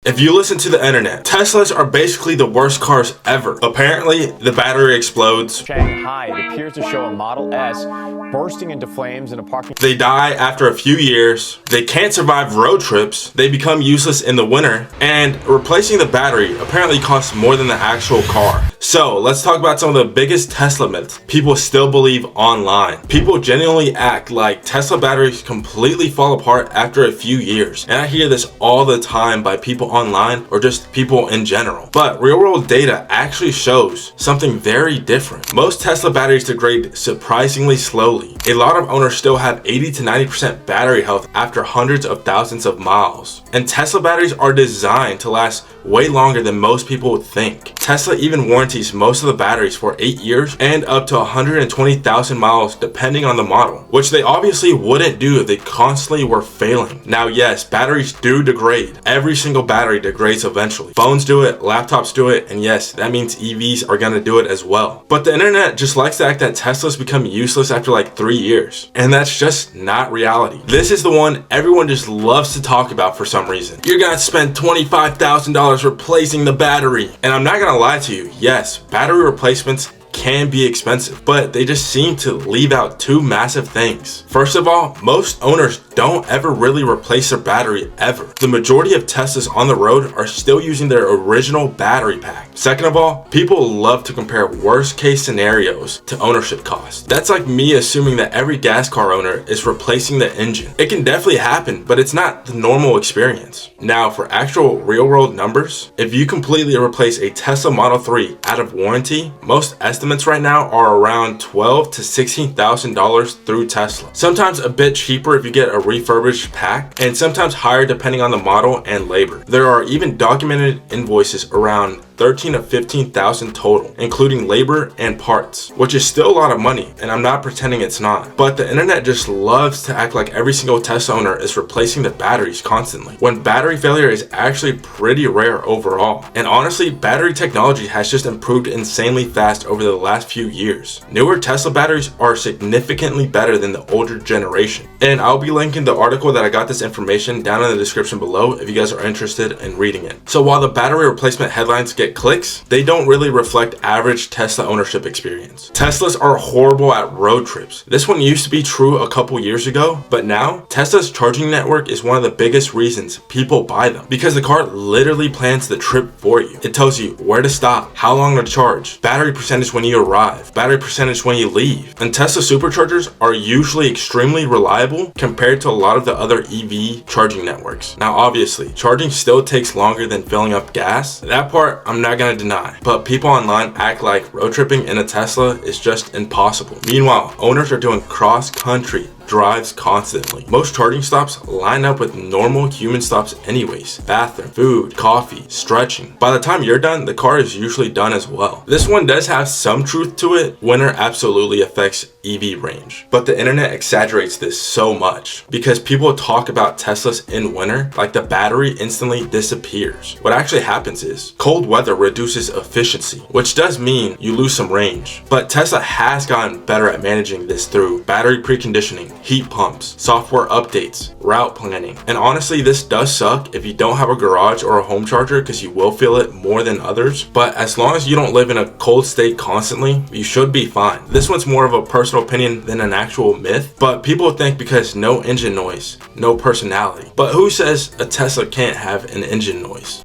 If you listen to the internet, Teslas are basically the worst cars ever. Apparently, the battery explodes. Shanghai, it appears to show a Model S bursting into flames in a parking. They die after a few years. They can't survive road trips. They become useless in the winter. And replacing the battery apparently costs more than the actual car. So let's talk about some of the biggest Tesla myths people still believe online. People genuinely act like Tesla batteries completely fall apart after a few years. And I hear this all the time by people online or just people in general. But real world data actually shows something very different. Most Tesla batteries degrade surprisingly slowly. A lot of owners still have 80 to 90% battery health after hundreds of thousands of miles. And Tesla batteries are designed to last way longer than most people would think. Tesla even warranties most of the batteries for 8 years and up to 120,000 miles depending on the model, which they obviously wouldn't do if they constantly were failing. Now yes, batteries do degrade. Every single battery degrades eventually. Phones do it, laptops do it, and yes, that means EVs are gonna do it as well. But the internet just likes to act that Teslas become useless after like 3 years, and that's just not reality. This is the one everyone just loves to talk about for some reason. You're gonna spend $25,000 replacing the battery. And I'm not gonna lie to you, yes, battery replacements can be expensive, but they just seem to leave out two massive things. First of all, most owners don't ever really replace their battery ever. The majority of Teslas on the road are still using their original battery pack. Second of all, people love to compare worst case scenarios to ownership costs. That's like me assuming that every gas car owner is replacing the engine. It can definitely happen, but it's not the normal experience. Now for actual real world numbers, if you completely replace a Tesla Model 3 out of warranty, most estimates right now are around $12,000 to $16,000 through Tesla. Sometimes a bit cheaper if you get a refurbished pack, and sometimes higher depending on the model and labor. There are even documented invoices around $13,000 to $15,000 total, including labor and parts, which is still a lot of money, and I'm not pretending it's not. But the internet just loves to act like every single Tesla owner is replacing the batteries constantly, when battery failure is actually pretty rare overall. And honestly, battery technology has just improved insanely fast over the last few years. Newer Tesla batteries are significantly better than the older generation. And I'll be linking the article that I got this information down in the description below if you guys are interested in reading it. So while the battery replacement headlines get clicks, they don't really reflect average Tesla ownership experience. Teslas are horrible at road trips. This one used to be true a couple years ago, but now Tesla's charging network is one of the biggest reasons people buy them, because the car literally plans the trip for you. It tells you where to stop, how long to charge, battery percentage when you arrive, battery percentage when you leave. And Tesla superchargers are usually extremely reliable compared to a lot of the other EV charging networks. Now obviously, charging still takes longer than filling up gas. That part I'm not gonna deny, but people online act like road tripping in a Tesla is just impossible. Meanwhile, owners are doing cross-country drives constantly. Most charging stops line up with normal human stops anyways. Bathroom, food, coffee, stretching. By the time you're done, the car is usually done as well. This one does have some truth to it. Winter absolutely affects EV range, but the internet exaggerates this so much because people talk about Teslas in winter like the battery instantly disappears. What actually happens is cold weather reduces efficiency, which does mean you lose some range, but Tesla has gotten better at managing this through battery preconditioning, heat pumps, software updates, route planning. And honestly, this does suck if you don't have a garage or a home charger because you will feel it more than others, but as long as you don't live in a cold state constantly, you should be fine. This one's more of a personal opinion than an actual myth, but people think because no engine noise, no personality. But who says a Tesla can't have an engine noise?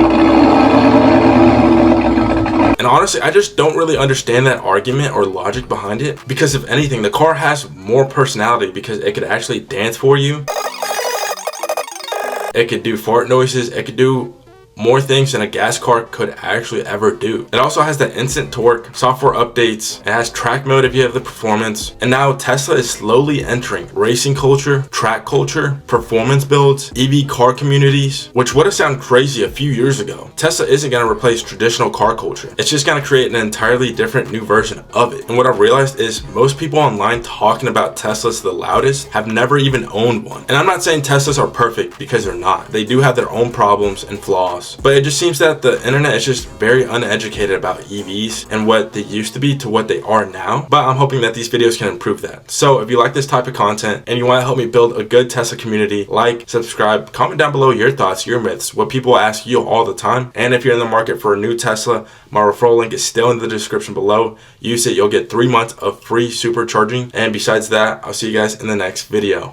And honestly, I just don't really understand that argument or logic behind it, because if anything, the car has more personality because it could actually dance for you. It could do fart noises. It could do more things than a gas car could actually ever do. It also has the instant torque, software updates, it has track mode if you have the performance, and now Tesla is slowly entering racing culture, track culture, performance builds, EV car communities, which would have sounded crazy a few years ago. Tesla isn't going to replace traditional car culture. It's just going to create an entirely different new version of it. And what I've realized is most people online talking about Teslas the loudest have never even owned one. And I'm not saying Teslas are perfect, because they're not. They do have their own problems and flaws, else. But it just seems that the internet is just very uneducated about EVs and what they used to be to what they are now. But I'm hoping that these videos can improve that. So if you like this type of content and you want to help me build a good Tesla community, like, subscribe, comment down below your thoughts, your myths, what people ask you all the time. And if you're in the market for a new Tesla, my referral link is still in the description below. Use it, you'll get 3 months of free supercharging. And besides that, I'll see you guys in the next video.